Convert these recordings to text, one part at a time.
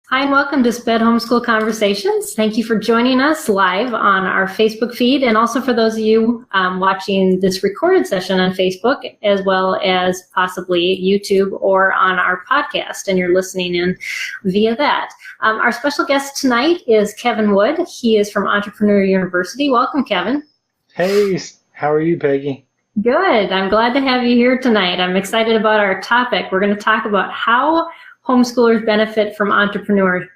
Hi, and welcome to SPED Homeschool Conversations. Thank you for joining us live on our Facebook feed, and also for those of you watching this recorded session on Facebook, as well as possibly YouTube or on our podcast, and you're listening in via that. Our special guest tonight is Kevin Wood. He is from Entrepreneur University. Welcome, Kevin. Hey, how are you, Peggy? Good. I'm glad to have you here tonight. I'm excited about our topic. We're going to talk about how homeschoolers benefit from entrepreneurship.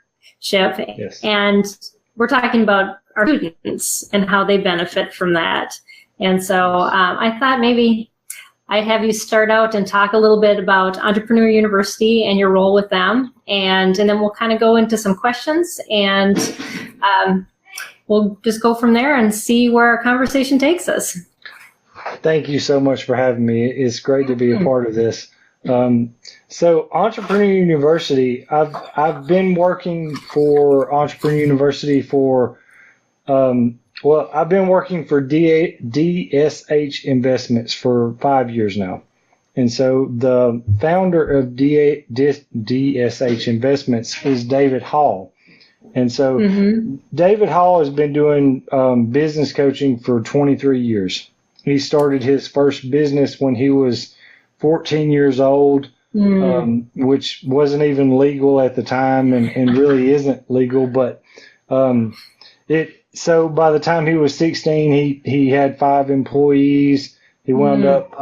Yes. And we're talking about our students and how they benefit from that. And so I thought maybe I'd have you start out and talk a little bit about Entrepreneur University and your role with them. And then we'll kind of go into some questions, and we'll just go from there and see where our conversation takes us. Thank you so much for having me. It's great to be a part of this. So Entrepreneur University, I've been working for Entrepreneur University for, I've been working for DSH Investments for 5 years now. And so the founder of DSH Investments is David Hall. And so David Hall has been doing business coaching for 23 years. He started his first business when he was 14 years old, which wasn't even legal at the time and really isn't legal. But so by the time he was 16, he had 5 employees. He wound up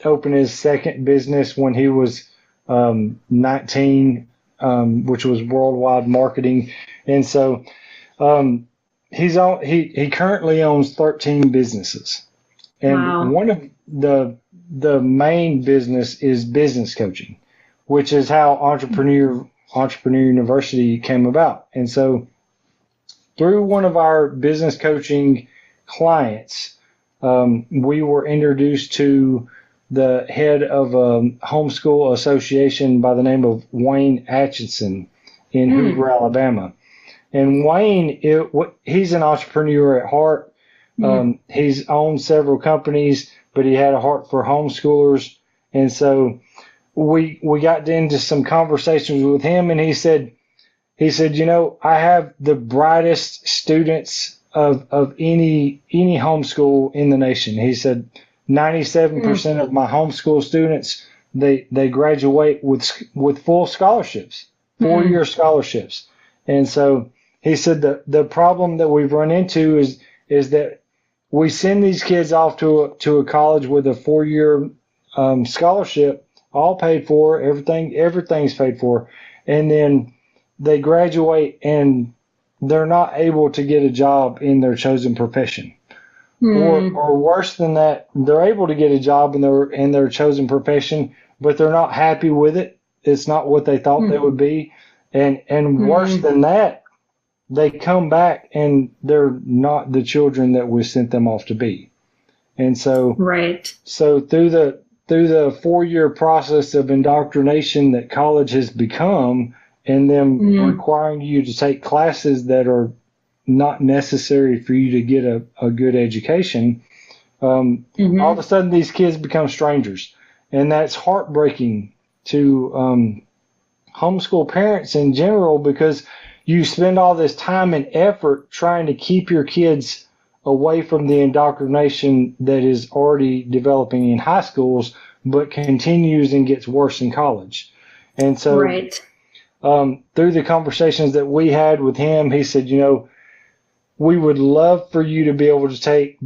opening his second business when he was 19, which was worldwide marketing. And so he currently owns 13 businesses. And one of the main business is business coaching, which is how Entrepreneur University came about. And so through one of our business coaching clients, we were introduced to the head of a homeschool association by the name of Wayne Atchison in Hoover, Alabama. And Wayne, he's an entrepreneur at heart. He's owned several companies, but he had a heart for homeschoolers. And so we got into some conversations with him, and he said, you know, I have the brightest students of any homeschool in the nation. He said 97% of my homeschool students, they graduate with full scholarships, 4-year scholarships. And so he said the problem that we've run into is that we send these kids off to a college with a 4-year scholarship, all paid for, everything's paid for, and then they graduate and they're not able to get a job in their chosen profession. Or worse than that, they're able to get a job in their chosen profession, but they're not happy with it. It's not what they thought they would be. And worse than that, they come back and they're not the children that we sent them off to be. And so, so through the 4-year process of indoctrination that college has become, and them requiring you to take classes that are not necessary for you to get a good education, all of a sudden these kids become strangers. And that's heartbreaking to homeschool parents in general, because you spend all this time and effort trying to keep your kids away from the indoctrination that is already developing in high schools, but continues and gets worse in college. And so through the conversations that we had with him, he said, you know, we would love for you to be able to take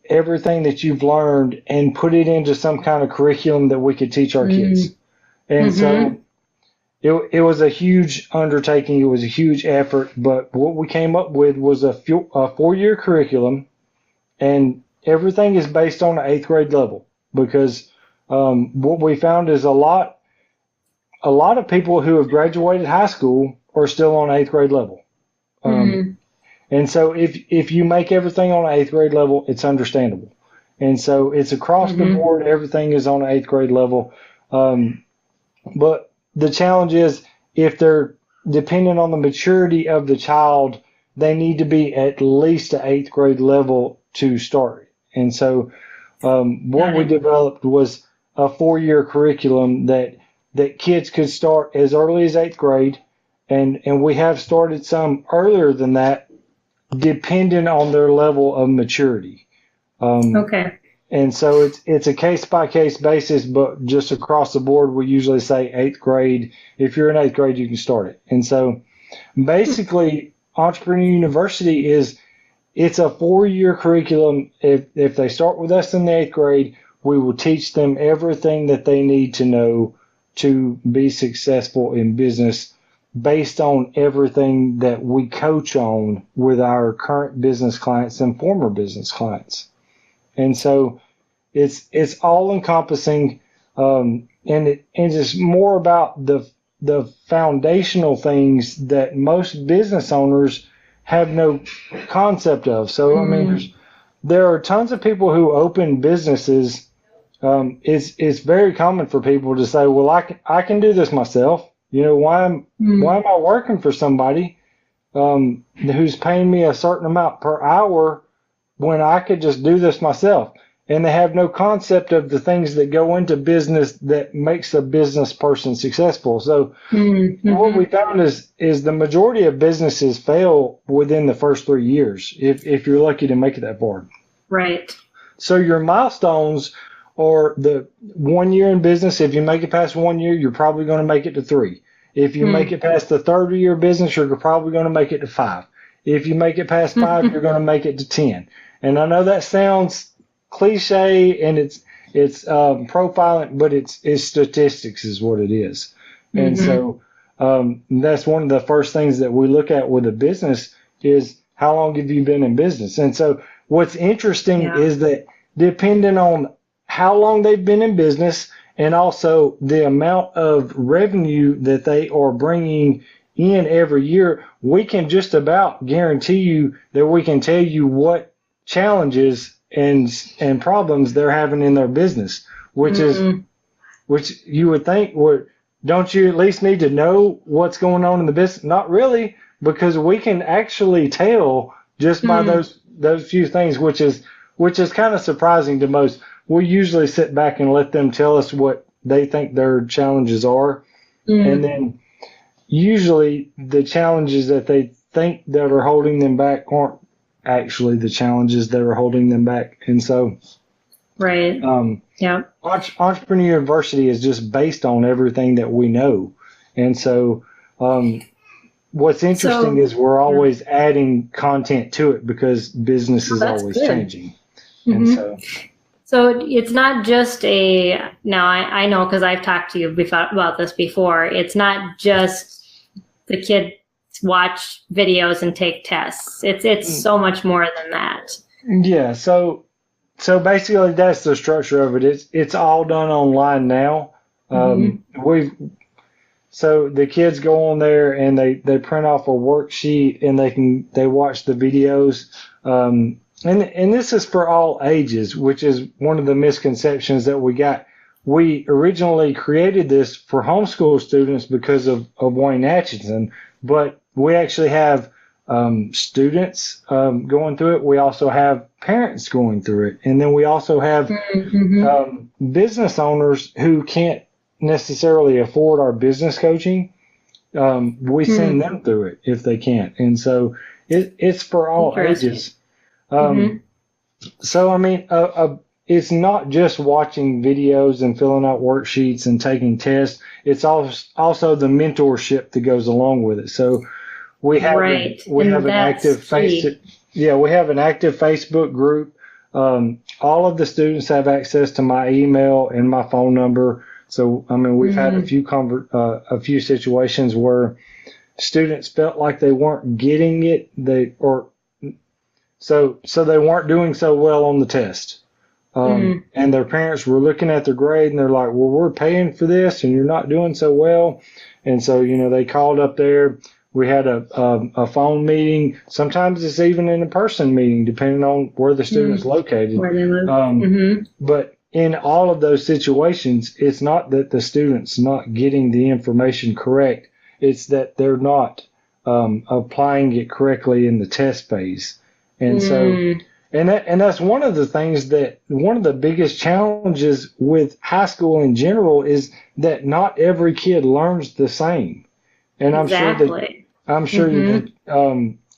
everything that you've learned and put it into some kind of curriculum that we could teach our kids. And so it was a huge undertaking. It was a huge effort, but what we came up with was a 4-year curriculum, and everything is based on the 8th grade level, because what we found is a lot of people who have graduated high school are still on 8th grade level. And so if you make everything on an 8th grade level, it's understandable. And so it's across the board, everything is on an 8th grade level. But the challenge is, if they're dependent on the maturity of the child, they need to be at least at 8th grade level to start. And so what we developed was a 4-year curriculum that kids could start as early as 8th grade And we have started some earlier than that, depending on their level of maturity. Okay. And so it's a case-by-case basis, but just across the board, we usually say 8th grade. If you're in 8th grade, you can start it. And so basically, Entrepreneur University it's a 4-year curriculum. If they start with us in the 8th grade, we will teach them everything that they need to know to be successful in business based on everything that we coach on with our current business clients and former business clients. And so it's all encompassing, and it's more about the foundational things that most business owners have no concept of. So I mean, there are tons of people who open businesses. It's very common for people to say, "Well, I can do this myself. You know, why am I working for somebody who's paying me a certain amount per hour when I could just do this myself?" And they have no concept of the things that go into business that makes a business person successful. So what we found is the majority of businesses fail within the first 3 years, if you're lucky to make it that far. Right. So your milestones are the 1 year in business. If you make it past 1 year, you're probably going to make it to 3. If you make it past the third year of business, you're probably going to make it to 5. If you make it past 5, you're going to make it to 10. And I know that sounds cliche and it's profiling, but it's statistics is what it is. And so that's one of the first things that we look at with a business is how long have you been in business? And so what's interesting is that depending on how long they've been in business and also the amount of revenue that they are bringing in every year, we can just about guarantee you that we can tell you what challenges and problems they're having in their business, which you would think, don't you at least need to know what's going on in the business? Not really, because we can actually tell just by those few things, which is kind of surprising to most. We usually sit back and let them tell us what they think their challenges are, and then usually the challenges that they think that are holding them back aren't actually the challenges that are holding them back. And so Entrepreneur University is just based on everything that we know. And so what's interesting is we're always adding content to it because business is always changing. And so it's not just now I know because I've talked to you about this before, it's not just the kid watch videos and take tests. It's so much more than that. Yeah. So basically that's the structure of it. It's all done online now. So the kids go on there and they print off a worksheet and they watch the videos. And this is for all ages, which is one of the misconceptions that we got. We originally created this for homeschool students because of Wayne Atchison, but we actually have students going through it. We also have parents going through it. And then we also have business owners who can't necessarily afford our business coaching. We send them through it if they can't. And so it's for all ages. So, I mean, it's not just watching videos and filling out worksheets and taking tests. It's also the mentorship that goes along with it. So we have an active Facebook group. All of the students have access to my email and my phone number. So, I mean, we've had a few situations where students felt like they weren't getting it. So they weren't doing so well on the test. And their parents were looking at their grade and they're like, well, we're paying for this and you're not doing so well. And so, they called up there. We had a phone meeting. Sometimes it's even in a person meeting, depending on where the student's located. Where they live. But in all of those situations, it's not that the student's not getting the information correct. It's that they're not applying it correctly in the test phase. And so, and that's one of the things one of the biggest challenges with high school in general is that not every kid learns the same. And exactly. I'm sure that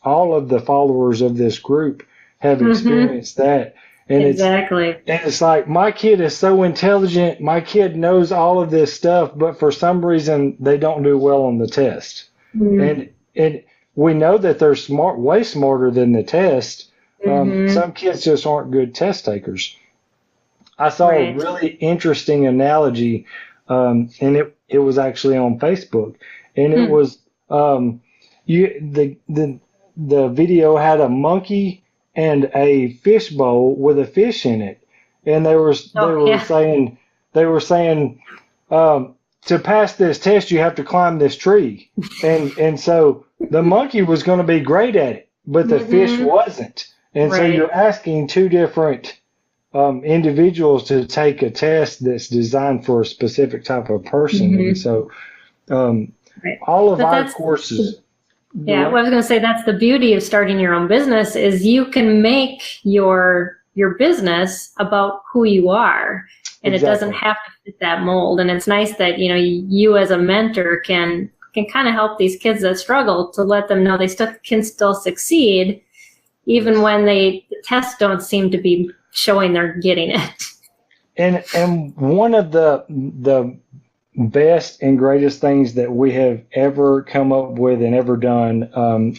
all of the followers of this group have experienced that. And exactly. It's like, my kid is so intelligent. My kid knows all of this stuff, but for some reason they don't do well on the test. And we know that they're smart, way smarter than the test. Some kids just aren't good test takers. I saw a really interesting analogy, and it was actually on Facebook, and it was the video had a monkey and a fish bowl with a fish in it, and they were saying to pass this test you have to climb this tree, and so the monkey was going to be great at it, but the fish wasn't, and so you're asking two different individuals to take a test that's designed for a specific type of person, and so all of our courses. Yeah, well, I was going to say that's the beauty of starting your own business is you can make your business about who you are, and it doesn't have to fit that mold. And it's nice that you as a mentor can kind of help these kids that struggle to let them know they can still succeed, even when the tests don't seem to be showing they're getting it. And one of the best and greatest things that we have ever come up with and ever done,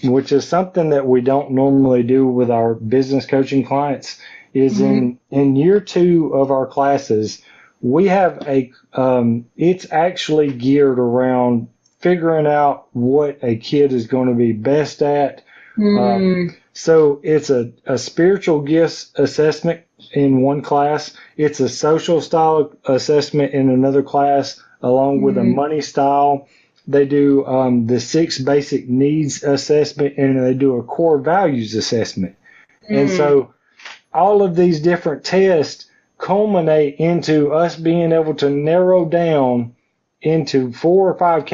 which is something that we don't normally do with our business coaching clients, is in year 2 of our classes, we have it's actually geared around figuring out what a kid is going to be best at. So it's a spiritual gifts assessment in one class. It's a social style assessment in another class, along with a money style. They do the 6 basic needs assessment, and they do a core values assessment. And so all of these different tests culminate into us being able to narrow down into 4 or 5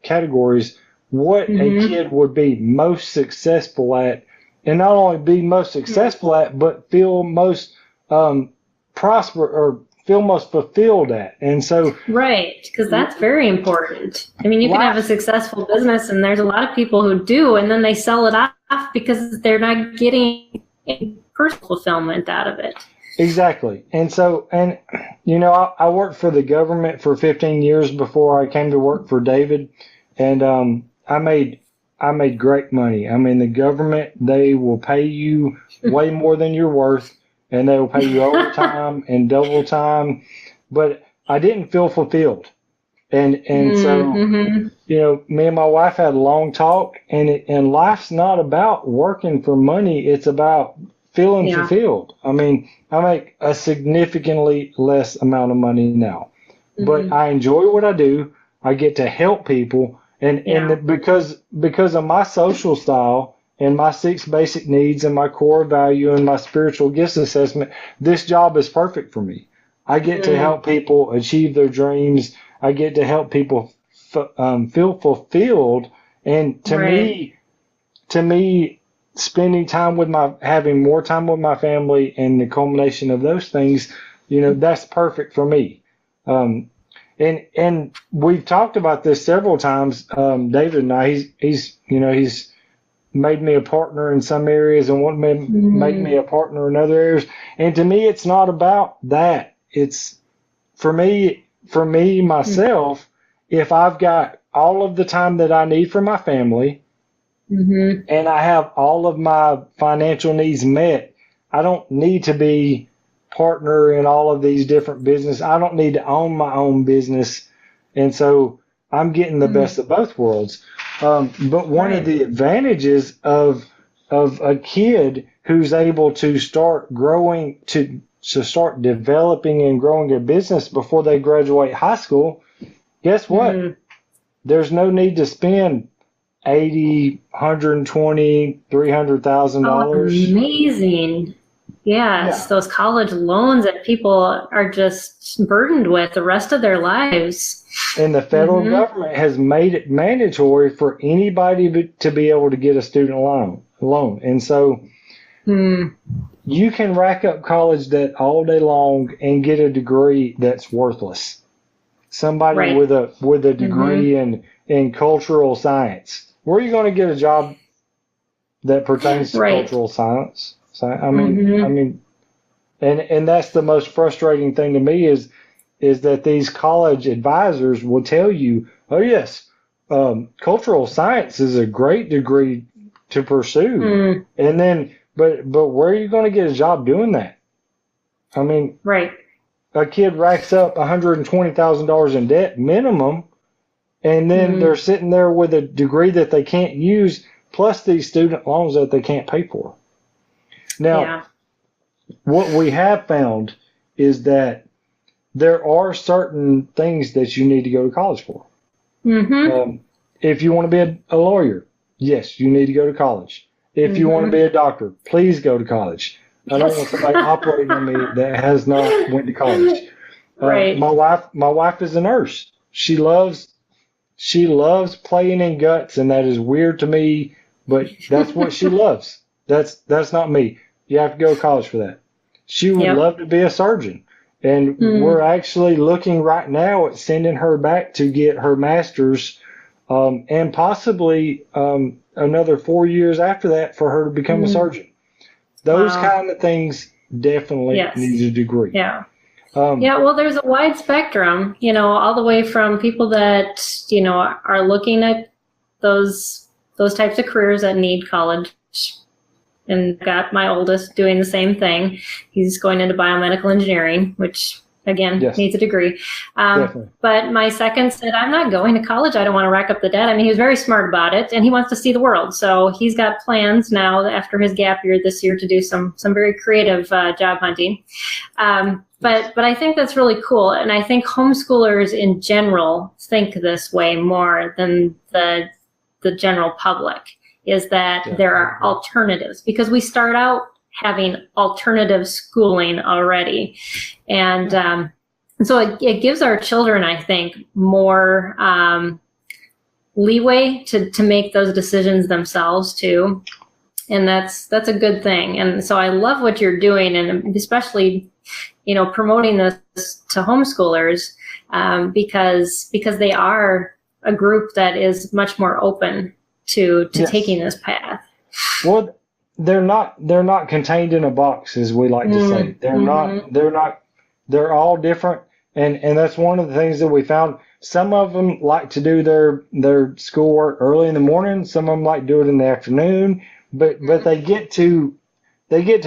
categories what a kid would be most successful at, and not only be most successful at, but feel most prosper or feel most fulfilled at. And so because that's very important. I mean, you can have a successful business, and there's a lot of people who do, and then they sell it off because they're not getting personal fulfillment out of it. Exactly. And so, I worked for the government for 15 years before I came to work for David, and I made great money. I mean, the government, they will pay you way more than you're worth, and they will pay you overtime and double time, but I didn't feel fulfilled. And so, me and my wife had a long talk, and life's not about working for money. It's about feeling fulfilled. I mean, I make a significantly less amount of money now, but I enjoy what I do. I get to help people, and because of my social style and my 6 basic needs and my core value and my spiritual gifts assessment, this job is perfect for me. I get to help people achieve their dreams. I get to help people feel fulfilled. And to me, spending time having more time with my family and the culmination of those things, that's perfect for me. And we've talked about this several times. David and I, he's made me a partner in some areas and won't make me a partner in other areas. And to me, it's not about that. It's for me myself, if I've got all of the time that I need for my family, and I have all of my financial needs met, I don't need to be partner in all of these different businesses. I don't need to own my own business. And so I'm getting the best of both worlds. But one of the advantages of a kid who's able to start growing, to start developing and growing a business before they graduate high school, guess what? There's no need to spend $80,000, $120,000, $300,000. Amazing. Yes, those college loans that people are just burdened with the rest of their lives. And the federal government has made it mandatory for anybody to be able to get a student loan. And so you can rack up college debt all day long and get a degree that's worthless. somebody Right. with a degree in cultural science. Where are you going to get a job that pertains to Right. cultural science? So, I mean, and that's the most frustrating thing to me is that these college advisors will tell you, oh yes, cultural science is a great degree to pursue, and then but where are you going to get a job doing that? I mean, Right. a kid racks up $120,000 in debt minimum, and then they're sitting there with a degree that they can't use, plus these student loans that they can't pay for. Now, what we have found is that there are certain things that you need to go to college for. If you want to be a lawyer, yes, you need to go to college. If you want to be a doctor, please go to college. I don't want somebody operating on me that has not went to college. Right. My wife is a nurse. She loves playing in guts, and that is weird to me, but that's what she loves. That's not me. You have to go to college for that. She would love to be a surgeon. And we're actually looking right now at sending her back to get her master's, and possibly another 4 years after that for her to become a surgeon. Those kind of things definitely need a degree. Yeah. Well, there's a wide spectrum, all the way from people that, are looking at those types of careers that need college. And got my oldest doing the same thing. He's going into biomedical engineering, which again needs a degree. But my second said, I'm not going to college. I don't want to rack up the debt. I mean, he was very smart about it, and he wants to see the world. So he's got plans now after his gap year this year to do some very creative job hunting. But I think that's really cool. And I think homeschoolers in general think this way more than the general public, is that there are alternatives, because we start out having alternative schooling already. And so it gives our children, I think, more leeway to make those decisions themselves too. And that's a good thing. And so I love what you're doing, and especially, promoting this to homeschoolers, because they are a group that is much more open to taking this path. Well, they're not contained in a box, as we like to say. They're all different, and that's one of the things that we found. Some of them like to do their schoolwork early in the morning. Some of them like to do it in the afternoon, but they get to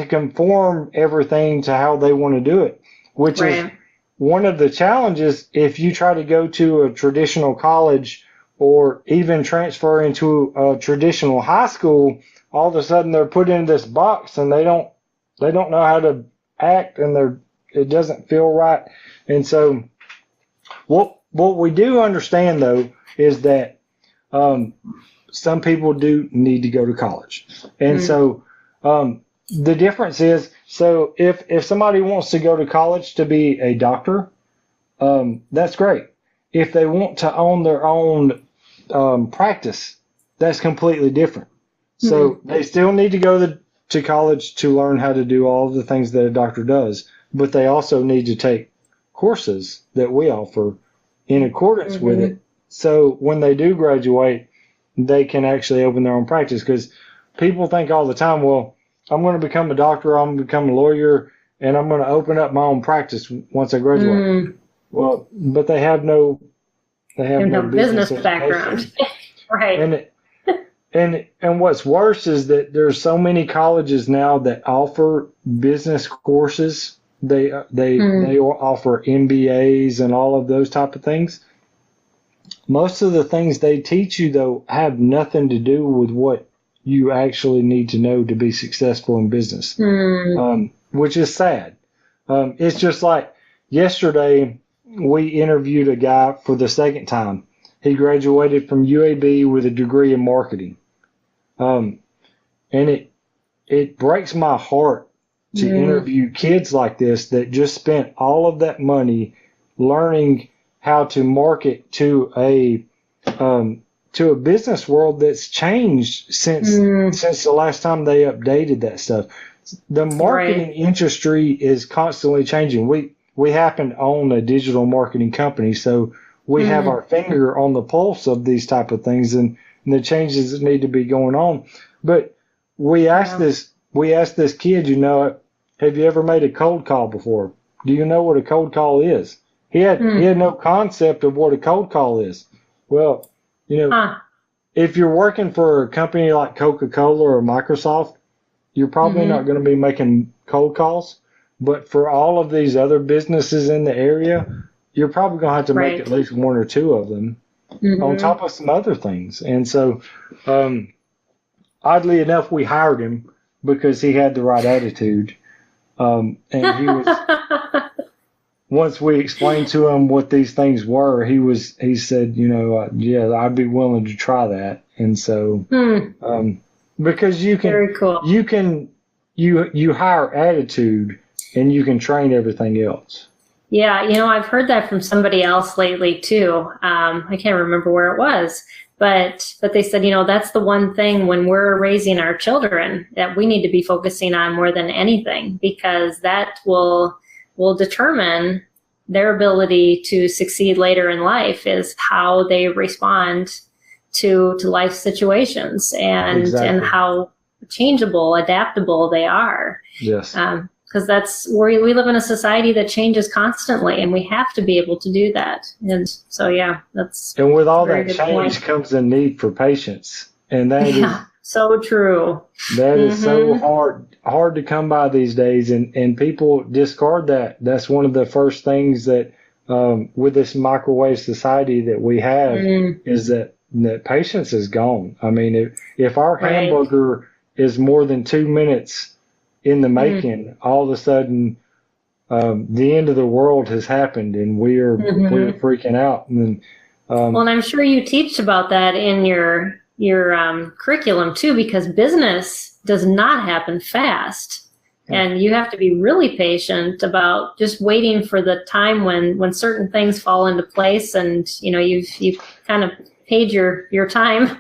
conform everything to how they want to do it, which is one of the challenges. If you try to go to a traditional college or even transfer into a traditional high school, all of a sudden they're put in this box and they don't know how to act, and it doesn't feel right. And so what we do understand, though, is that some people do need to go to college. And so the difference is, so if somebody wants to go to college to be a doctor, that's great. If they want to own their own practice, that's completely different. So they still need to go to college to learn how to do all of the things that a doctor does, but they also need to take courses that we offer in accordance with it. So when they do graduate, they can actually open their own practice, because people think all the time, well, I'm going to become a doctor, I'm going to become a lawyer, and I'm going to open up my own practice once I graduate. Well, but they have no business background. Right. And what's worse is that there's so many colleges now that offer business courses. They offer MBAs and all of those type of things. Most of the things they teach you, though, have nothing to do with what you actually need to know to be successful in business, which is sad. It's just like yesterday, we interviewed a guy for the second time. He graduated from UAB with a degree in marketing. And it breaks my heart to interview kids like this that just spent all of that money learning how to market to a business world that's changed since the last time they updated that stuff. The marketing industry is constantly changing. We happen to own a digital marketing company, so we have our finger on the pulse of these type of things and the changes that need to be going on. But we asked this kid, have you ever made a cold call before? Do you know what a cold call is? He had no concept of what a cold call is. Well, if you're working for a company like Coca-Cola or Microsoft, you're probably not going to be making cold calls. But for all of these other businesses in the area, you're probably going to have to make at least one or two of them on top of some other things. And so, oddly enough, we hired him because he had the right attitude. And he was, once we explained to him what these things were, he said, yeah, I'd be willing to try that. And so, because you can, very cool. you hire attitude and you can train everything else. Yeah, I've heard that from somebody else lately too. I can't remember where it was, but they said, that's the one thing when we're raising our children that we need to be focusing on more than anything, because that will determine their ability to succeed later in life, is how they respond to life situations and how changeable, adaptable they are. Yes. Because that's where we live in a society that changes constantly, and we have to be able to do that. And so, and with all that change comes a need for patience, and that is so true. That is so hard to come by these days, and people discard that. That's one of the first things that with this microwave society that we have is that patience is gone. I mean, if our hamburger is more than 2 minutes in the making, all of a sudden the end of the world has happened, and we're freaking out. And well, and I'm sure you teach about that in your curriculum too, because business does not happen fast, and you have to be really patient about just waiting for the time when certain things fall into place, and you've kind of paid your time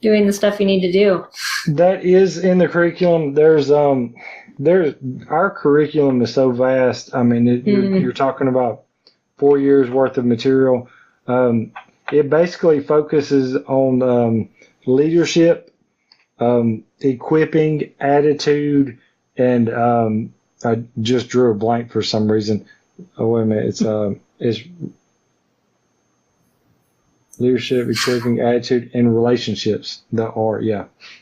doing the stuff you need to do. That is in the curriculum. There's our curriculum is so vast. I mean, you're talking about 4 years worth of material. It basically focuses on leadership, equipping, attitude, and I just drew a blank for some reason. Oh, wait a minute. It's leadership, equipping, attitude, and relationships.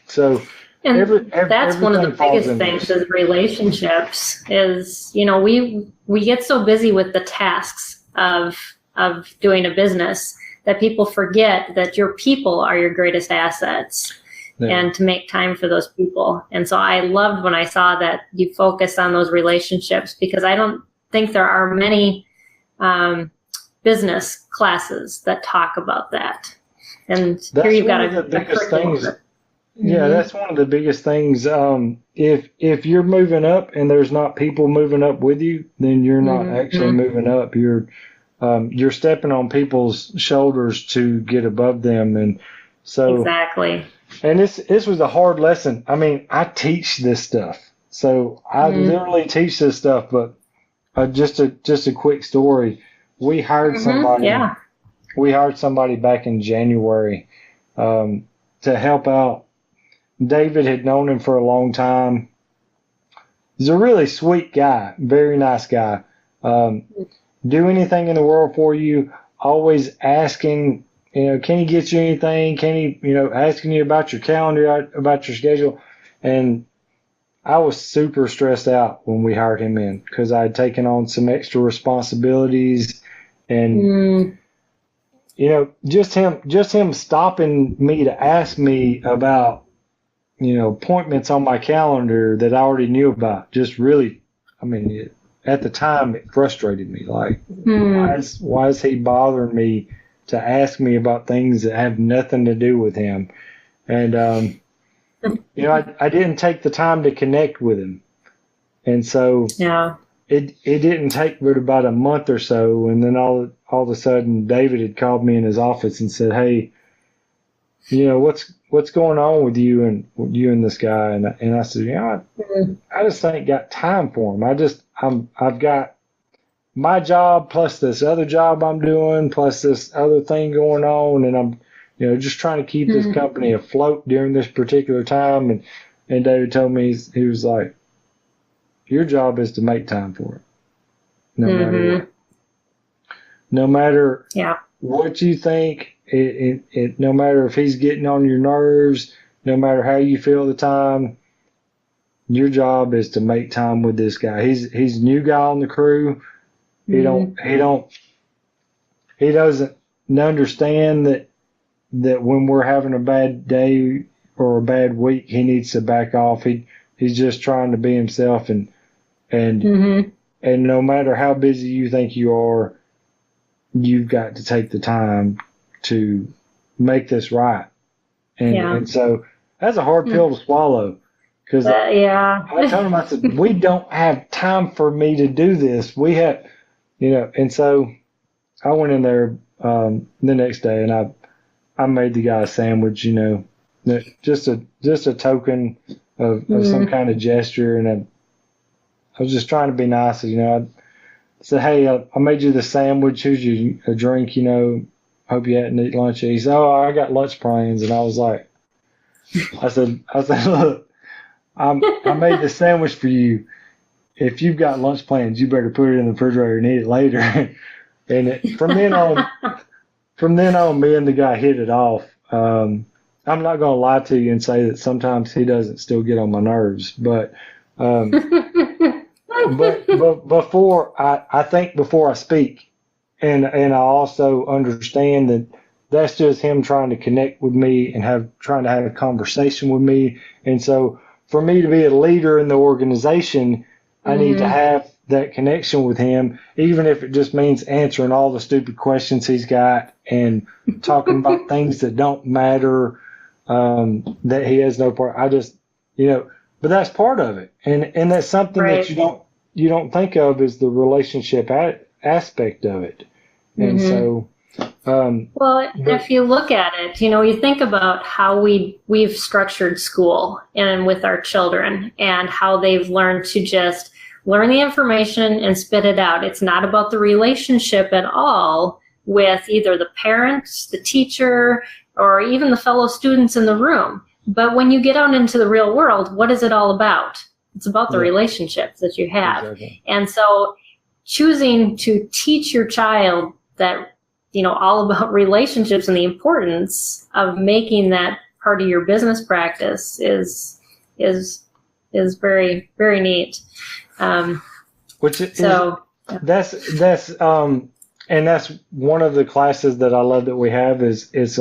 So, and that's one of the biggest things is relationships. Is we get so busy with the tasks of doing a business that people forget that your people are your greatest assets, and to make time for those people. And so I loved when I saw that you focus on those relationships, because I don't think there are many business classes that talk about that. And here you've got the biggest things. Yeah, that's one of the biggest things. If you're moving up and there's not people moving up with you, then you're not actually moving up. You're stepping on people's shoulders to get above them. And so exactly. And this was a hard lesson. I mean, I teach this stuff, so I literally teach this stuff. But just a quick story. We hired somebody. We hired somebody back in January to help out. David had known him for a long time. He's a really sweet guy, very nice guy. Do anything in the world for you. Always asking, can he get you anything? Can he, asking you about your calendar, about your schedule. And I was super stressed out when we hired him in, because I had taken on some extra responsibilities, and just him stopping me to ask me about appointments on my calendar that I already knew about. Just really, at the time it frustrated me. Like, why is he bothering me to ask me about things that have nothing to do with him? And I didn't take the time to connect with him, and so it didn't take but about a month or so, and then all of a sudden David had called me in his office and said, "Hey, what's going on with you and this guy?" And I said, I just ain't got time for him. I've got my job plus this other job I'm doing plus this other thing going on, and I'm, just trying to keep this company afloat during this particular time. And David told me, he was like, your job is to make time for it, no matter what. No matter what you think, no matter if he's getting on your nerves, no matter how you feel at the time, your job is to make time with this guy. He's a new guy on the crew. He doesn't understand that when we're having a bad day or a bad week, he needs to back off. He's just trying to be himself, and no matter how busy you think you are, you've got to take the time to make this right. And so that's a hard pill to swallow, because I told him, I said, we don't have time for me to do this. We have, and so I went in there the next day, and I made the guy a sandwich, just a token of some kind of gesture. And I was just trying to be nice. I said, hey, I made you the sandwich. Here's you a drink, hope you hadn't eaten lunch yet. He said, oh, I got lunch plans. And I was like, I said, look, I made the sandwich for you. If you've got lunch plans, you better put it in the refrigerator and eat it later. And from then on, me and the guy hit it off. I'm not going to lie to you and say that sometimes he doesn't still get on my nerves, but before I speak, and I also understand that that's just him trying to connect with me and trying to have a conversation with me. And so for me to be a leader in the organization, I need to have that connection with him, even if it just means answering all the stupid questions he's got and talking about things that don't matter, that he has no part. I just, but that's part of it. And that's something that you don't think of as the relationship aspect of it. And so, if you look at it, you think about how we've structured school and with our children, and how they've learned to just learn the information and spit it out. It's not about the relationship at all with either the parents, the teacher, or even the fellow students in the room. But when you get out into the real world, what is it all about? It's about the relationships that you have. Exactly. And so choosing to teach your child that, all about relationships and the importance of making that part of your business practice is very, very neat. And that's one of the classes that I love that we have is it's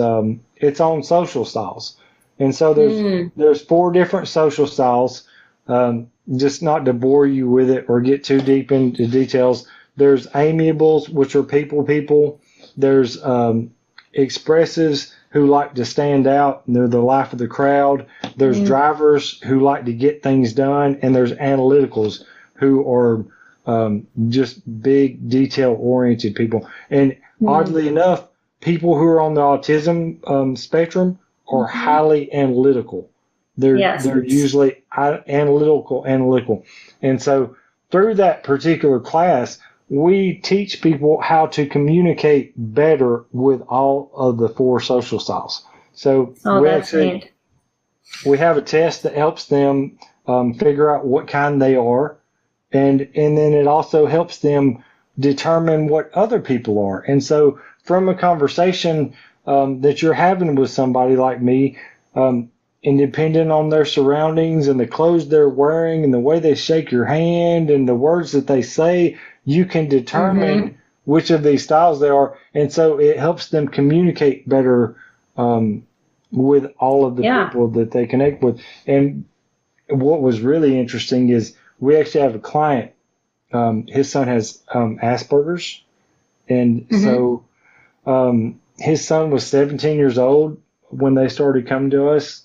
on social styles. And so there's 4 different social styles. Just not to bore you with it or get too deep into details. There's amiables, which are people. There's expressives, who like to stand out, and they're the life of the crowd. There's drivers who like to get things done, and there's analyticals, who are just big, detail-oriented people. And oddly enough, people who are on the autism spectrum are highly analytical. They're usually analytical. And so through that particular class, we teach people how to communicate better with all of the 4 social styles. So we have a test that helps them figure out what kind they are. And then it also helps them determine what other people are. And so from a conversation that you're having with somebody like me, and depending on their surroundings and the clothes they're wearing and the way they shake your hand and the words that they say, you can determine which of these styles they are. And so it helps them communicate better with all of the people that they connect with. And what was really interesting is we actually have a client, his son has Asperger's. And so his son was 17 years old when they started coming to us.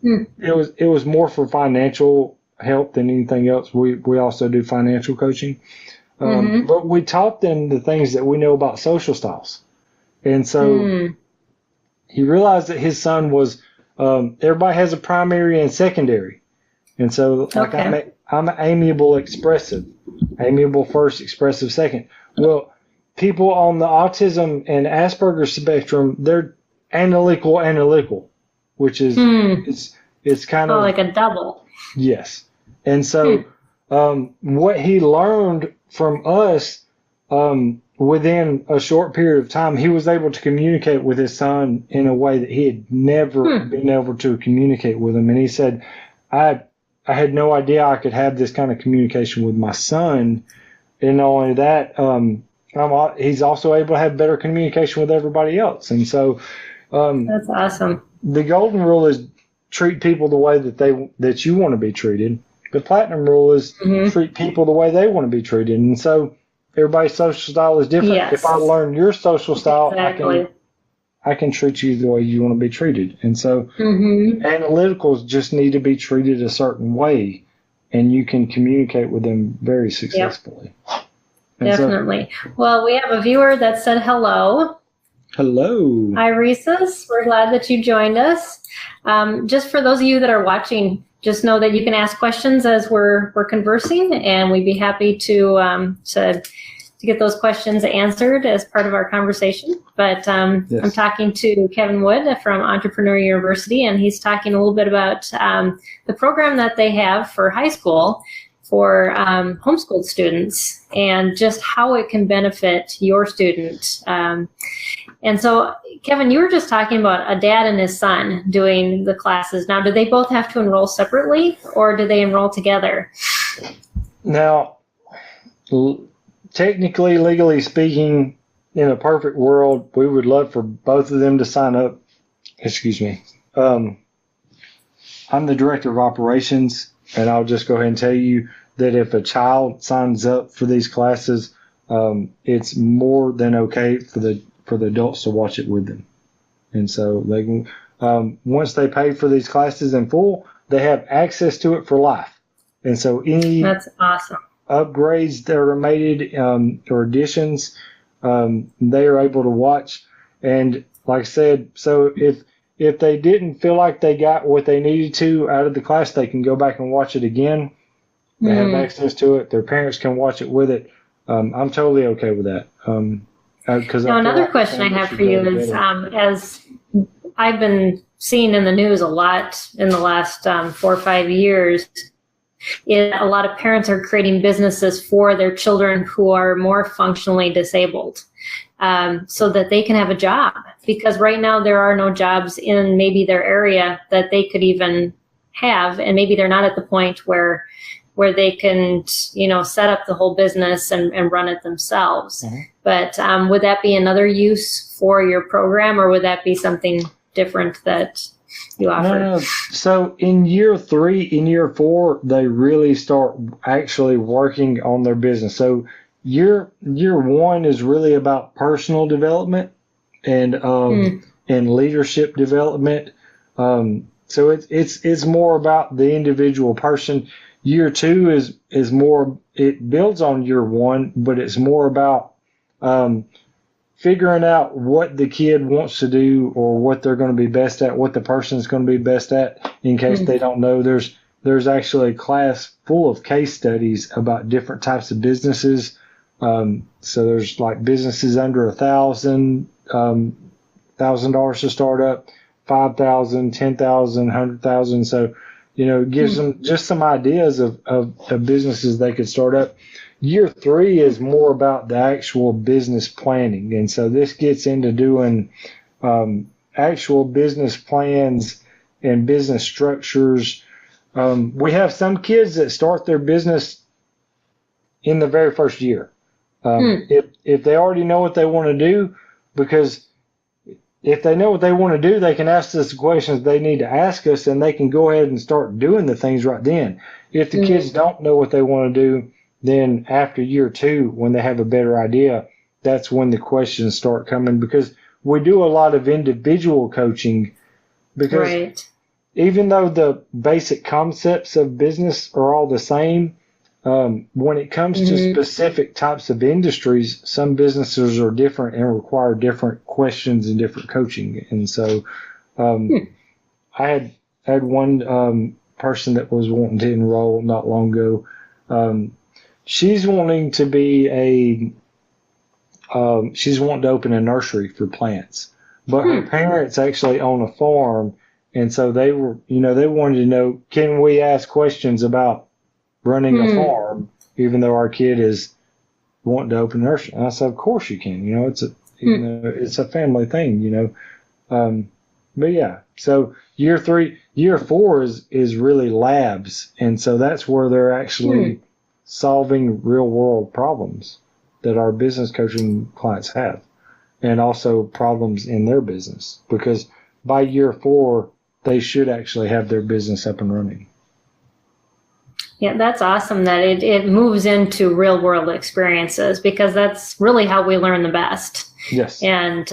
It was more for financial help than anything else. We also do financial coaching. But we taught them the things that we know about social styles. And so he realized that his son was, everybody has a primary and secondary. And so I'm amiable expressive, amiable first, expressive second. Well, people on the autism and Asperger's spectrum, they're analytical, which is it's kind of like a double. Yes. And so what he learned from us within a short period of time, he was able to communicate with his son in a way that he had never been able to communicate with him. And he said, I had no idea I could have this kind of communication with my son. And not only that, he's also able to have better communication with everybody else. And so that's awesome. The golden rule is treat people the way that you want to be treated. The platinum rule is treat people the way they want to be treated. And so everybody's social style is different. Yes. If I learn your social style, exactly. I can treat you the way you want to be treated. And so analyticals just need to be treated a certain way, and you can communicate with them very successfully. Yep. Definitely. Well, we have a viewer that said hello. Hello. Hi, Rhesus. We're glad that you joined us. Just for those of you that are watching, just know that you can ask questions as we're conversing, and we'd be happy to get those questions answered as part of our conversation. But yes. I'm talking to Kevin Wood from Entrepreneur University, and he's talking a little bit about the program that they have for high school for homeschooled students and just how it can benefit your student. And so, Kevin, you were just talking about a dad and his son doing the classes. Now, do they both have to enroll separately, or do they enroll together? Now, technically, legally speaking, in a perfect world, we would love for both of them to sign up. Excuse me. I'm the director of operations, and I'll just go ahead and tell you that if a child signs up for these classes, it's more than okay for the adults to watch it with them. And so they can, once they pay for these classes in full, they have access to it for life. And so any That's awesome. upgrades that are made or additions, they are able to watch. And like I said, so if they didn't feel like they got what they needed to out of the class, they can go back and watch it again. They have access to it. Their parents can watch it with it. I'm totally okay with that. Now, another question I have for you is, as I've been seeing in the news a lot in the last 4 or 5 years, a lot of parents are creating businesses for their children who are more functionally disabled, so that they can have a job. Because right now there are no jobs in maybe their area that they could even have, and maybe they're not at the point where they can, set up the whole business and run it themselves. But would that be another use for your program, or would that be something different that you offer? No. So in year 3, in year 4, they really start actually working on their business. So year 1 is really about personal development and leadership development. So it's more about the individual person. Year 2 is more, it builds on year 1, but it's more about figuring out what the kid wants to do, or what they're going to be best at, what the person is going to be best at. In case they don't know, there's actually a class full of case studies about different types of businesses. So there's like businesses under $1,000 to start up, 5,000, 10,000, 100,000. So it gives them just some ideas of businesses they could start up. Year 3 is more about the actual business planning. And so this gets into doing actual business plans and business structures. We have some kids that start their business in the very first year. If they already know what they want to do, because if they know what they want to do, they can ask us the questions they need to ask us, and they can go ahead and start doing the things right then. If the kids don't know what they want to do, then after year 2, when they have a better idea, that's when the questions start coming, because we do a lot of individual coaching, because even though the basic concepts of business are all the same, when it comes to specific types of industries, some businesses are different and require different questions and different coaching. And so I had one person that was wanting to enroll not long ago. She's wanting to be she's wanting to open a nursery for plants, but her parents actually own a farm. And so they were, they wanted to know, can we ask questions about running a farm, even though our kid is wanting to open a nursery? And I said, of course you can. It's a family thing, But yeah, so year 4 is really labs. And so that's where they're actually solving real world problems that our business coaching clients have, and also problems in their business, because by year 4, they should actually have their business up and running. Yeah, that's awesome that it moves into real world experiences, because that's really how we learn the best. Yes. And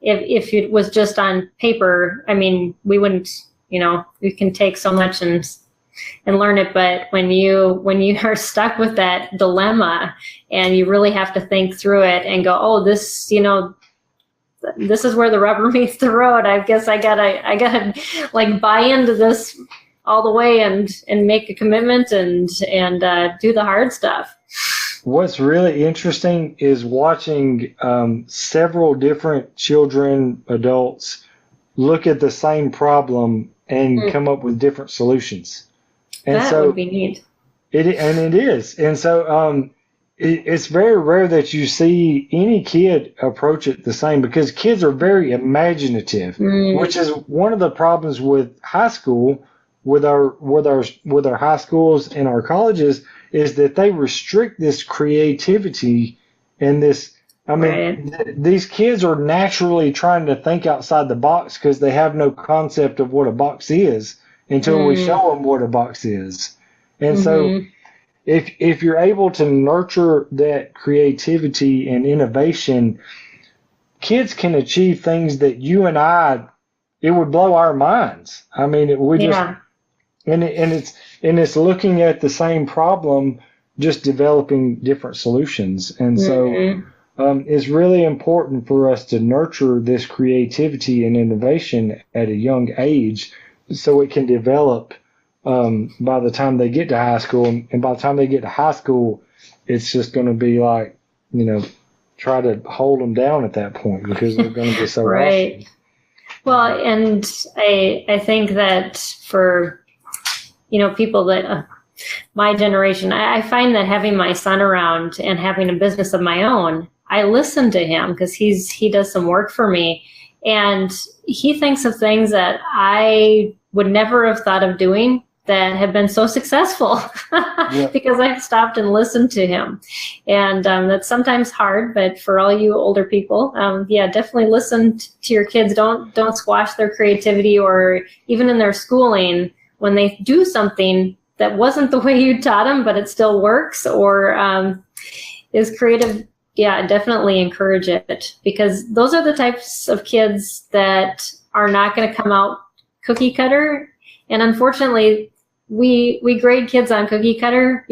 if it was just on paper, I mean, we wouldn't, we can take so much and learn it. But when you are stuck with that dilemma and you really have to think through it and go, oh, this is where the rubber meets the road. I guess I gotta like buy into this all the way and make a commitment and do the hard stuff. What's really interesting is watching several different children, adults, look at the same problem and come up with different solutions. And that would be neat. It is. And so it's very rare that you see any kid approach it the same, because kids are very imaginative, which is one of the problems with high school, with our high schools and our colleges, is that they restrict this creativity and this. I mean, these kids are naturally trying to think outside the box because they have no concept of what a box is until we show them what a box is. And so if you're able to nurture that creativity and innovation, kids can achieve things that you and it would blow our minds. I mean, it's looking at the same problem, just developing different solutions. And so it's really important for us to nurture this creativity and innovation at a young age, so it can develop by the time they get to high school. And by the time they get to high school, it's just going to be like, try to hold them down at that point, because they're going to be so right. Awesome. Well, and I think that for people that my generation, I find that having my son around and having a business of my own, I listen to him because he does some work for me, and he thinks of things that I would never have thought of doing that have been so successful because I've stopped and listened to him. And that's sometimes hard, but for all you older people, definitely listen to your kids. Don't squash their creativity, or even in their schooling, when they do something that wasn't the way you taught them, but it still works or is creative. Yeah, definitely encourage it, because those are the types of kids that are not going to come out cookie cutter. And unfortunately, we grade kids on cookie cutter,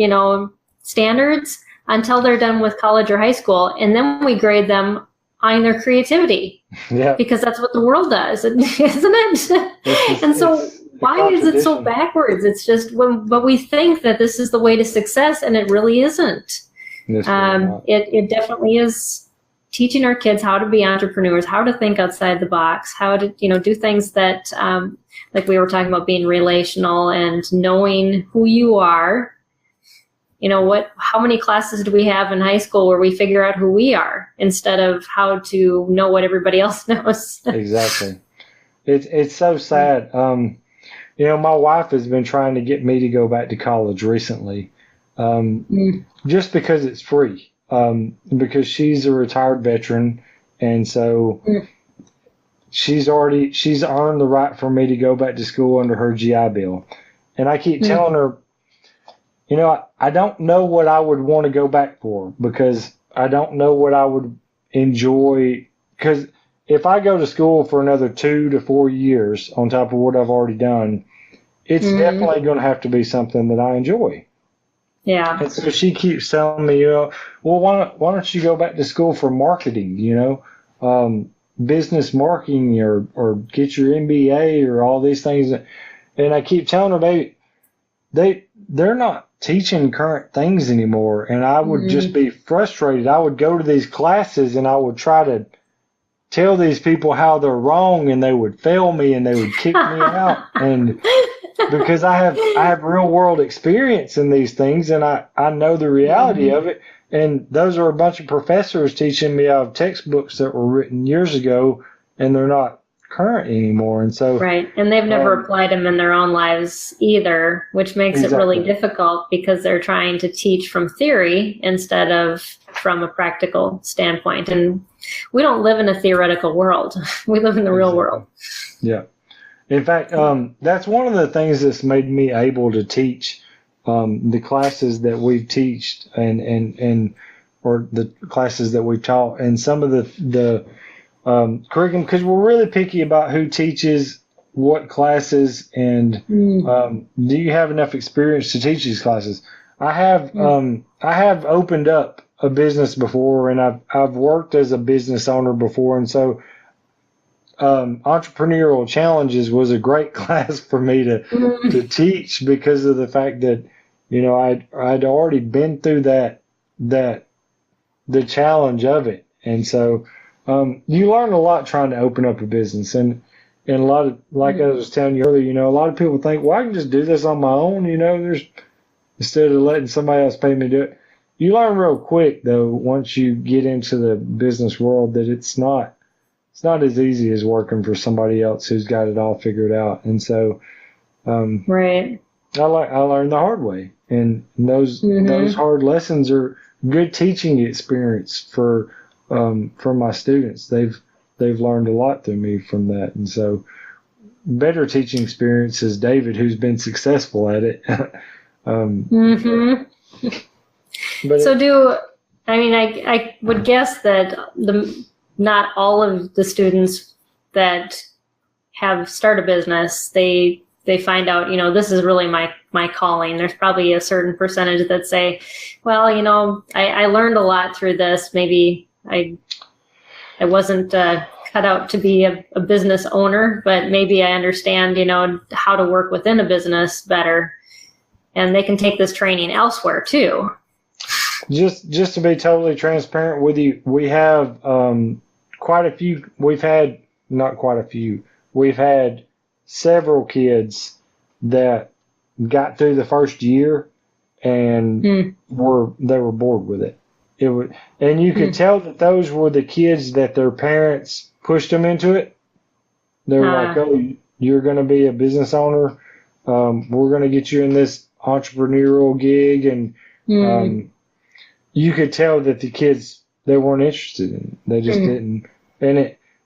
standards until they're done with college or high school. And then we grade them on their creativity, because that's what the world does, isn't it? And so why is it so backwards? It's just, but we think that this is the way to success, and it really isn't. It definitely is teaching our kids how to be entrepreneurs, how to think outside the box, how to, do things that, like we were talking about, being relational and knowing who you are. How many classes do we have in high school where we figure out who we are instead of how to know what everybody else knows? Exactly. It's so sad. My wife has been trying to get me to go back to college recently. Just because it's free, because she's a retired veteran, and so she's earned the right for me to go back to school under her GI Bill. And I keep telling her, I don't know what I would want to go back for, because I don't know what I would enjoy. Because if I go to school for another 2 to 4 years on top of what I've already done, it's definitely going to have to be something that I enjoy. Yeah. And so she keeps telling me, well, why don't you go back to school for marketing, business marketing, or get your MBA, or all these things. And I keep telling her, they're not teaching current things anymore. And I would just be frustrated. I would go to these classes and I would try to tell these people how they're wrong, and they would fail me and they would kick me out. And because I have real world experience in these things, and I know the reality of it. And those are a bunch of professors teaching me out of textbooks that were written years ago, and they're not current anymore. And so right, and they've never applied them in their own lives either, which makes it really difficult, because they're trying to teach from theory instead of from a practical standpoint. And we don't live in a theoretical world. We live in the real world. Yeah. In fact, that's one of the things that's made me able to teach the classes that we've teached or the classes that we've taught, and some of the curriculum, because we're really picky about who teaches what classes, and do you have enough experience to teach these classes? I have opened up a business before, and I've worked as a business owner before, and so Entrepreneurial Challenges was a great class for me to teach, because of the fact that, you know, I'd already been through the challenge of it. And so you learn a lot trying to open up a business, and a lot of, like I was telling you earlier, you know, a lot of people think, well, I can just do this on my own, you know, instead of letting somebody else pay me to do it. You learn real quick, though, once you get into the business world, that it's not as easy as working for somebody else who's got it all figured out. And so right, I learned the hard way, and those hard lessons are good teaching experience for my students. They've learned a lot through me from that. And so better teaching experience is David, who's been successful at it. But so I would guess that not all of the students that have started a business, they find out, you know, this is really my calling. There's probably a certain percentage that say, well, you know, I learned a lot through this. Maybe I wasn't cut out to be a business owner, but maybe I understand, you know, how to work within a business better. And they can take this training elsewhere too. Just to be totally transparent with you, we have quite a few. We've had several kids that got through the first year and they were bored with it. And you could tell that those were the kids that their parents pushed them into it. They were like, "Oh, you're going to be a business owner. We're going to get you in this entrepreneurial gig," and you could tell that the kids, they weren't interested in it. They just didn't.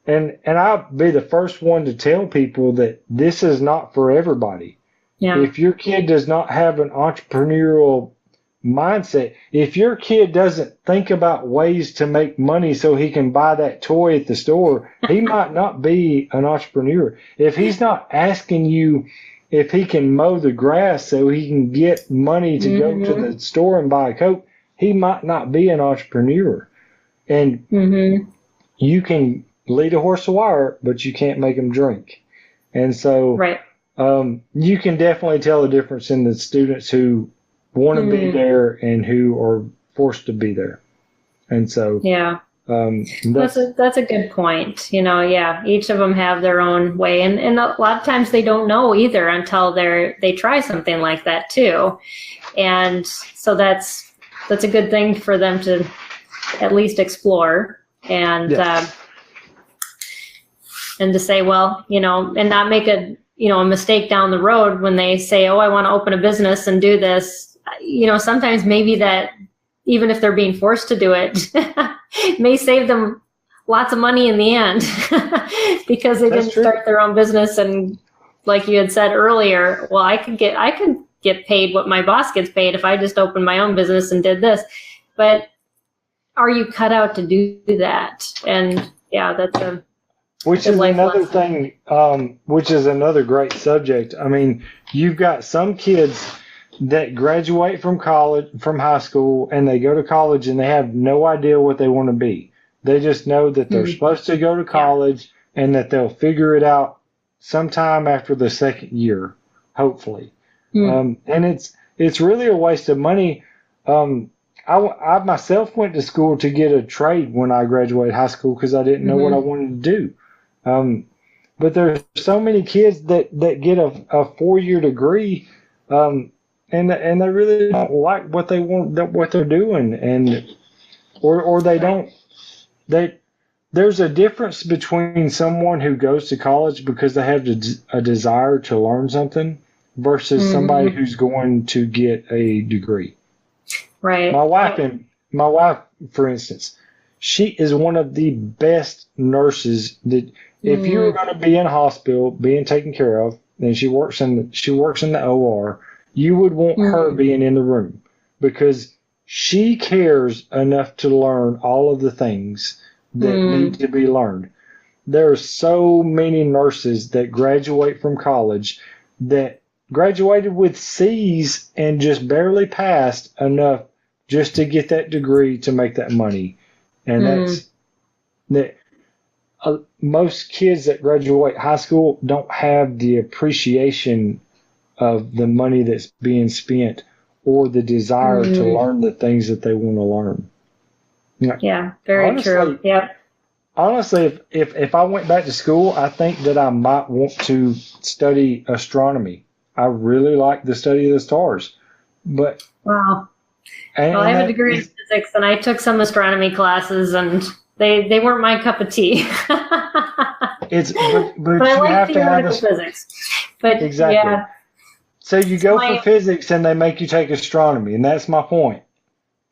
And I'll be the first one to tell people that this is not for everybody. Yeah. If your kid does not have an entrepreneurial mindset, if your kid doesn't think about ways to make money so he can buy that toy at the store, he might not be an entrepreneur. If he's not asking you if he can mow the grass so he can get money to go to the store and buy a Coke, he might not be an entrepreneur. And you can lead a horse to water, but you can't make him drink. And so you can definitely tell the difference in the students who want to be there and who are forced to be there. And so that's a good point. You know, each of them have their own way, and a lot of times they don't know either until they try something like that too. And so that's a good thing for them to at least explore, and and to say, well, you know, and not make a mistake down the road when they say, oh, I want to open a business and do this. You know, sometimes maybe that, even if they're being forced to do it, may save them lots of money in the end because they didn't start their own business. And like you had said earlier, well, I could get paid what my boss gets paid if I just opened my own business and did this. But are you cut out to do that? And that's which is another thing, which is another great subject. I mean, you've got some kids that graduate from high school, and they go to college and they have no idea what they want to be. They just know that they're supposed to go to college and that they'll figure it out sometime after the second year, hopefully. And it's really a waste of money. I myself went to school to get a trade when I graduated high school because I didn't know what I wanted to do. But there's so many kids that get a 4-year degree, and they really don't like what they want, what they're doing, or they don't. There's a difference between someone who goes to college because they have a desire to learn something versus somebody who's going to get a degree. Right. My wife, for instance, she is one of the best nurses that if you were going to be in a hospital being taken care of, and she works in the OR, you would want her being in the room because she cares enough to learn all of the things that need to be learned. There are so many nurses that graduate from college that graduated with C's and just barely passed enough just to get that degree to make that money. And most kids that graduate high school don't have the appreciation of the money that's being spent or the desire to learn the things that they want to learn. Yeah, very true. Yep. Honestly, if I went back to school, I think that I might want to study astronomy. I really like the study of the stars. But wow. Well, I have a degree in physics, and I took some astronomy classes, and they weren't my cup of tea. but I you like have to have physics. But exactly. Yeah. So you go for physics, and they make you take astronomy, and that's my point.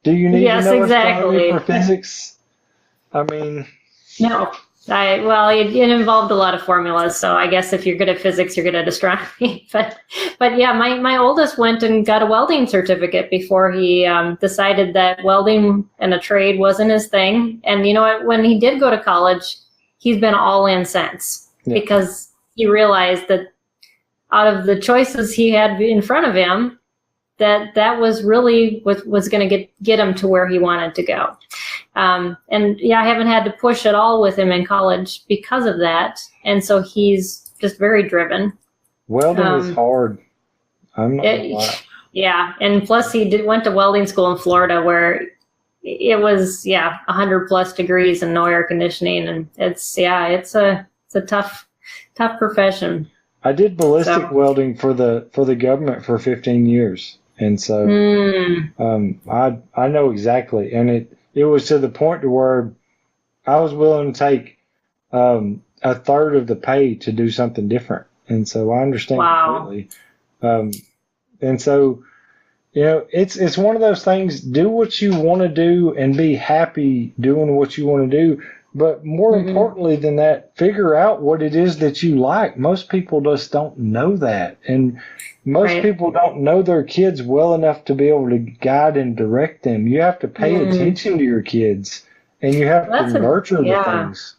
Do you need to know astronomy for physics? I mean, no. It involved a lot of formulas, so I guess if you're good at physics, you're good at astronomy. But yeah, my oldest went and got a welding certificate before he decided that welding and a trade wasn't his thing. And you know what? When he did go to college, he's been all in since because he realized that out of the choices he had in front of him, that was really what was going to get him to where he wanted to go. I haven't had to push at all with him in college because of that. And so he's just very driven. Welding is hard. I'm not gonna lie. Yeah. And plus he went to welding school in Florida where it was, 100 plus degrees and no air conditioning. And it's a tough profession. I did ballistic welding for the government for 15 years. And so I know exactly. And it was to the point to where I was willing to take a third of the pay to do something different. And so I understand completely. And so, it's one of those things, do what you want to do and be happy doing what you want to do. But more importantly than that, figure out what it is that you like. Most people just don't know that. And most people don't know their kids well enough to be able to guide and direct them. You have to pay attention to your kids, and you have to nurture the things.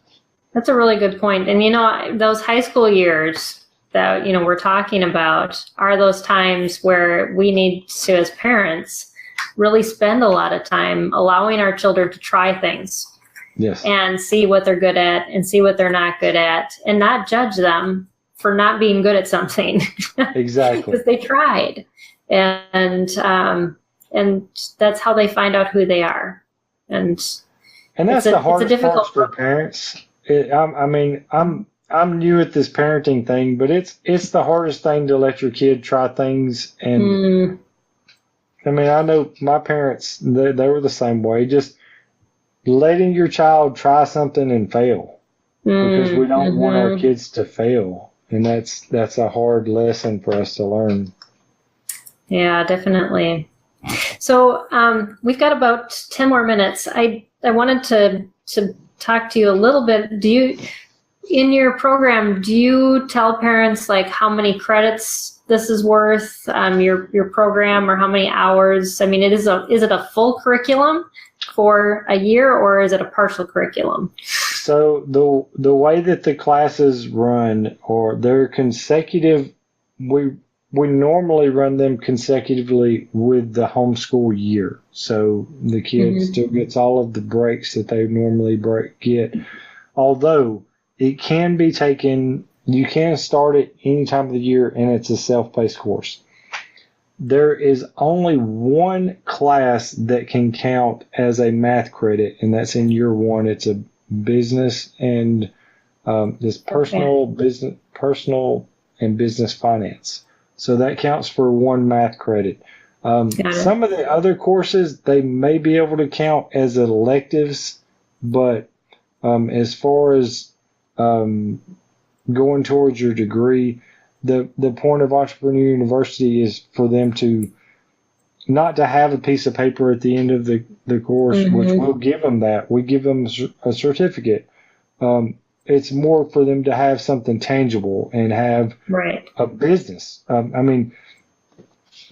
That's a really good point. And, those high school years that, we're talking about are those times where we need to, as parents, really spend a lot of time allowing our children to try things. Yes. And see what they're good at and see what they're not good at and not judge them for not being good at something. Exactly. Because they tried. And that's how they find out who they are. And that's the hardest part for parents. I'm new at this parenting thing, but it's the hardest thing to let your kid try things. And I know my parents, they were the same way. Just letting your child try something and fail because we don't want our kids to fail. And that's a hard lesson for us to learn. Yeah, definitely. So we've got about 10 more minutes. I wanted to talk to you a little bit. In your program, do you tell parents like how many credits this is worth, your program, or how many hours? is it a full curriculum for a year, or is it a partial curriculum? So the way that the classes run, or they're consecutive, we normally run them consecutively with the homeschool year. So the kid still gets all of the breaks that they normally get. Although it can be taken, you can start it any time of the year, and it's a self-paced course. there is only one class that can count as a math credit, and that's in year one. It's a business and this personal and business finance. So that counts for one math credit. Some of the other courses, they may be able to count as electives, but as far as going towards your degree, the point of Entrepreneur University is for them to not to have a piece of paper at the end of the course, which we'll give them that. We give them a certificate. It's more for them to have something tangible and have a business.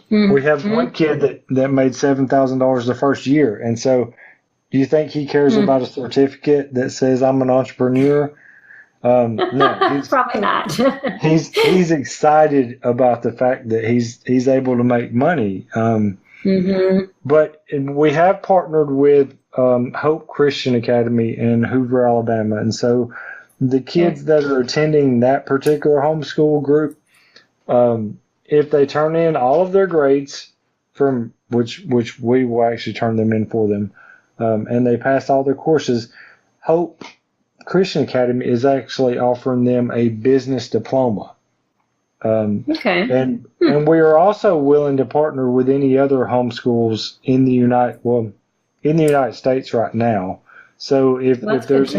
We have one kid that made $7,000 the first year. And so do you think he cares about a certificate that says I'm an entrepreneur? No, probably not. he's excited about the fact that he's able to make money. But we have partnered with Hope Christian Academy in Hoover, Alabama, and so the kids that are attending that particular homeschool group, if they turn in all of their grades from which we will actually turn them in for them, and they pass all their courses, Hope Christian Academy is actually offering them a business diploma. And we are also willing to partner with any other homeschools in the United States right now. So if there's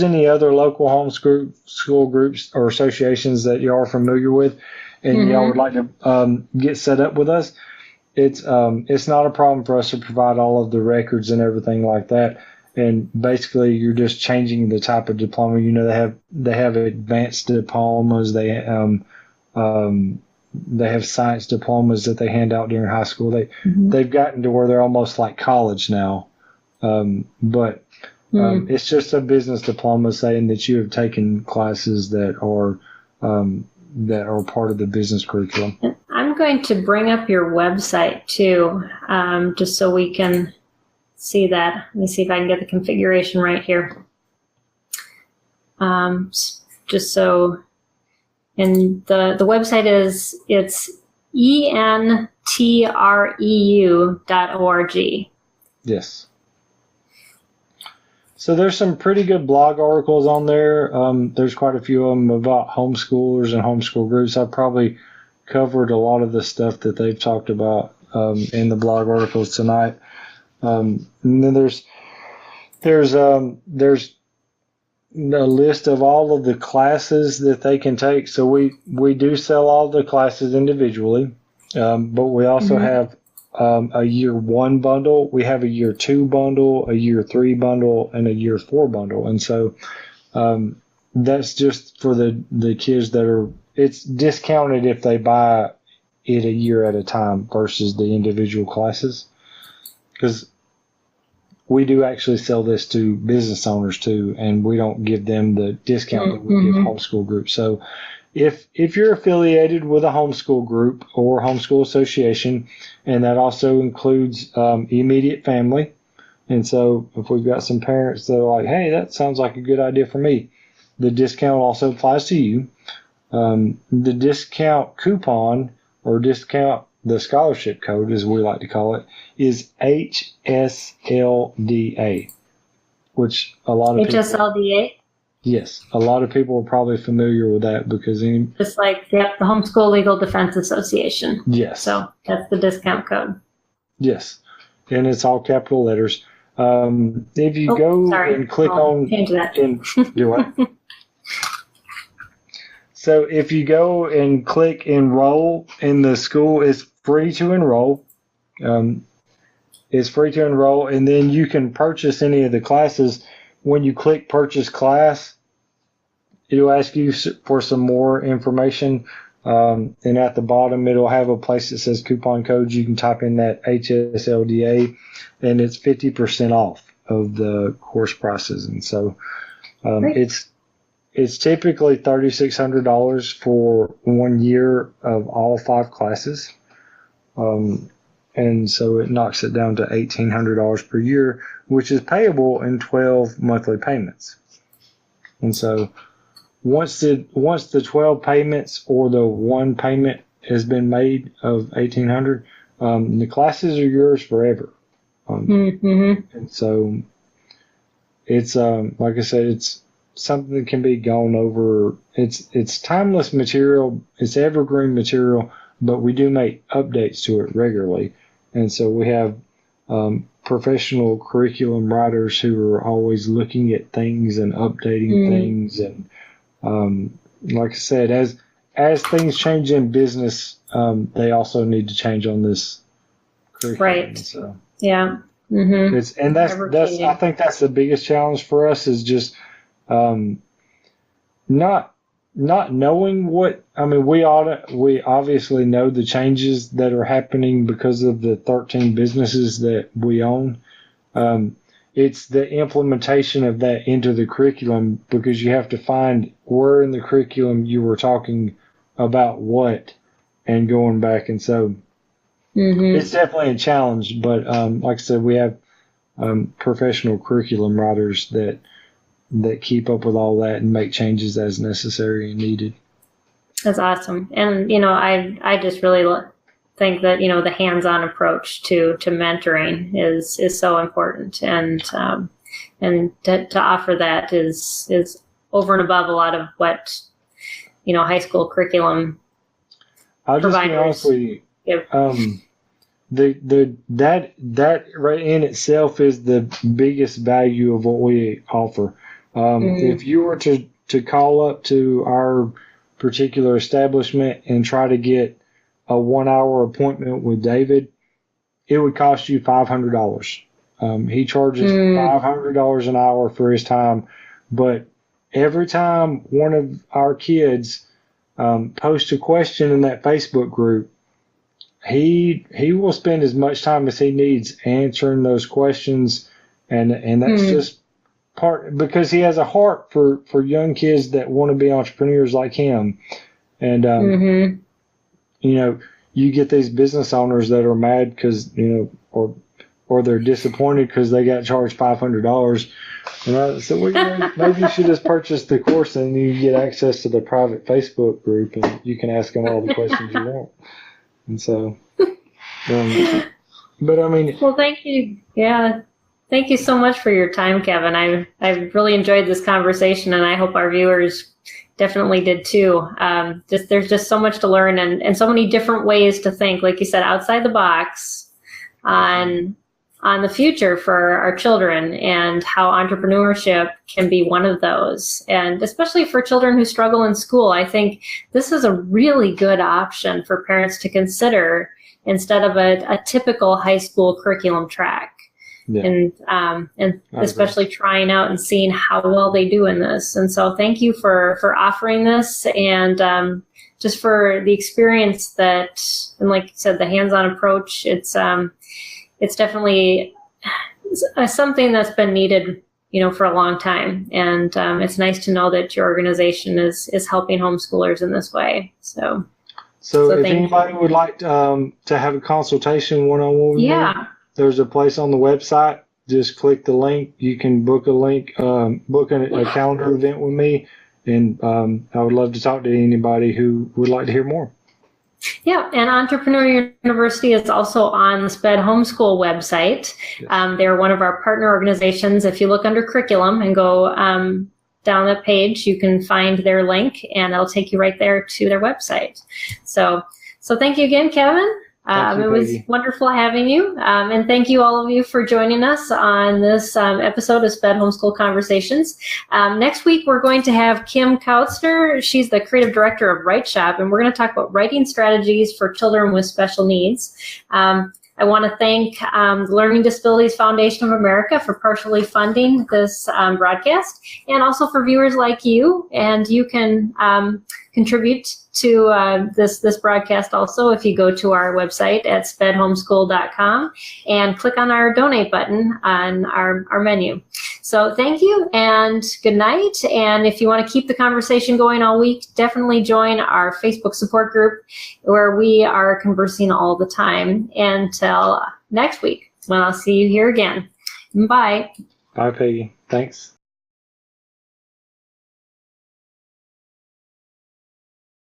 any other local homeschool groups or associations that you are familiar with, and y'all would like to get set up with us, it's not a problem for us to provide all of the records and everything like that. And basically, you're just changing the type of diploma. You know, they have advanced diplomas. They have science diplomas that they hand out during high school. They've gotten to where they're almost like college now. But it's just a business diploma saying that you have taken classes that are part of the business curriculum. I'm going to bring up your website too, just so we can see that. Let me see if I can get the configuration right here. Just so, and the website it's entreu.org. Yes. So there's some pretty good blog articles on there. There's quite a few of them about homeschoolers and homeschool groups. I've probably covered a lot of the stuff that they've talked about in the blog articles tonight. And then there's a list of all of the classes that they can take. So we do sell all the classes individually, but we also have a year 1 bundle. We have a year 2 bundle, a year 3 bundle, and a year 4 bundle. And so that's just for the kids it's discounted if they buy it a year at a time versus the individual classes. Because we do actually sell this to business owners too, and we don't give them the discount that we give homeschool groups. So if you're affiliated with a homeschool group or homeschool association, and that also includes immediate family, and so if we've got some parents that are like, hey, that sounds like a good idea for me, the discount also applies to you. The discount coupon or the scholarship code, as we like to call it, is HSLDA, which a lot of HSLDA? Yes, a lot of people are probably familiar with that because just like the Homeschool Legal Defense Association. Yes. So that's the discount code. Yes, and it's all capital letters. If you go and click on change that. Do what? So if you go and click enroll in the school, it's free to enroll. It's free to enroll, and then you can purchase any of the classes. When you click purchase class, it'll ask you for some more information. And at the bottom, it'll have a place that says coupon codes. You can type in that HSLDA, and it's 50% off of the course prices. And so it's typically $3,600 for 1 year of all 5 classes. And so it knocks it down to $1,800 per year, which is payable in 12 monthly payments. And so once the 12 payments or the one payment has been made of 1800. The classes are yours forever. And so it's, like I said, it's something that can be gone over. It's timeless material. It's evergreen material, but we do make updates to it regularly. And so we have professional curriculum writers who are always looking at things and updating things. And like I said, as things change in business, they also need to change on this curriculum. Right. So, yeah. That's I think that's the biggest challenge for us, is just not knowing what. I mean, we obviously know the changes that are happening because of the 13 businesses that we own. It's the implementation of that into the curriculum, because you have to find where in the curriculum you were talking about what and going back. And so it's definitely a challenge, but like I said, we have professional curriculum writers that keep up with all that and make changes as necessary and needed. That's awesome. And, I just really think that, the hands-on approach to mentoring is so important. And to offer that is over and above a lot of what, high school curriculum I'll just be honest with you. That right in itself is the biggest value of what we offer. If you were to call up to our particular establishment and try to get a 1-hour appointment with David, it would cost you $500. He charges $500 an hour for his time, but every time one of our kids posts a question in that Facebook group, he will spend as much time as he needs answering those questions, and that's just part, because he has a heart for young kids that want to be entrepreneurs like him. And you get these business owners that are mad because or they're disappointed because they got charged $500. And I said, well, maybe you should just purchase the course and you get access to the private Facebook group and you can ask them all the questions you want. And so, but I mean. Well, thank you. Yeah. Thank you so much for your time, Kevin. I've really enjoyed this conversation, and I hope our viewers definitely did too. There's just so much to learn and so many different ways to think, like you said, outside the box on the future for our children, and how entrepreneurship can be one of those. And especially for children who struggle in school, I think this is a really good option for parents to consider instead of a typical high school curriculum track. Yeah. And especially trying out and seeing how well they do in this. And so thank you for offering this, and just for the experience that, and like you said, the hands-on approach. It's definitely something that's been needed, for a long time. And it's nice to know that your organization is helping homeschoolers in this way. So if anybody would like to have a consultation one-on-one with me, there's a place on the website. Just click the link. You can book a calendar event with me, and I would love to talk to anybody who would like to hear more. Yeah, and Entrepreneur University is also on the SPED Homeschool website. Yes. They're one of our partner organizations. If you look under curriculum and go down that page, you can find their link, and it'll take you right there to their website. So thank you again, Kevin. It was wonderful having you. And thank you all of you for joining us on this episode of SPED Homeschool Conversations. Next week, we're going to have Kim Kautzner. She's the creative director of Write Shop, and we're going to talk about writing strategies for children with special needs. I want to thank the Learning Disabilities Foundation of America for partially funding this broadcast, and also for viewers like you. And you can contribute to this broadcast also if you go to our website at spedhomeschool.com and click on our donate button on our menu. So thank you and good night. And if you want to keep the conversation going all week, definitely join our Facebook support group where we are conversing all the time. Until next week, when I'll see you here again. Bye. Bye, Peggy. Thanks.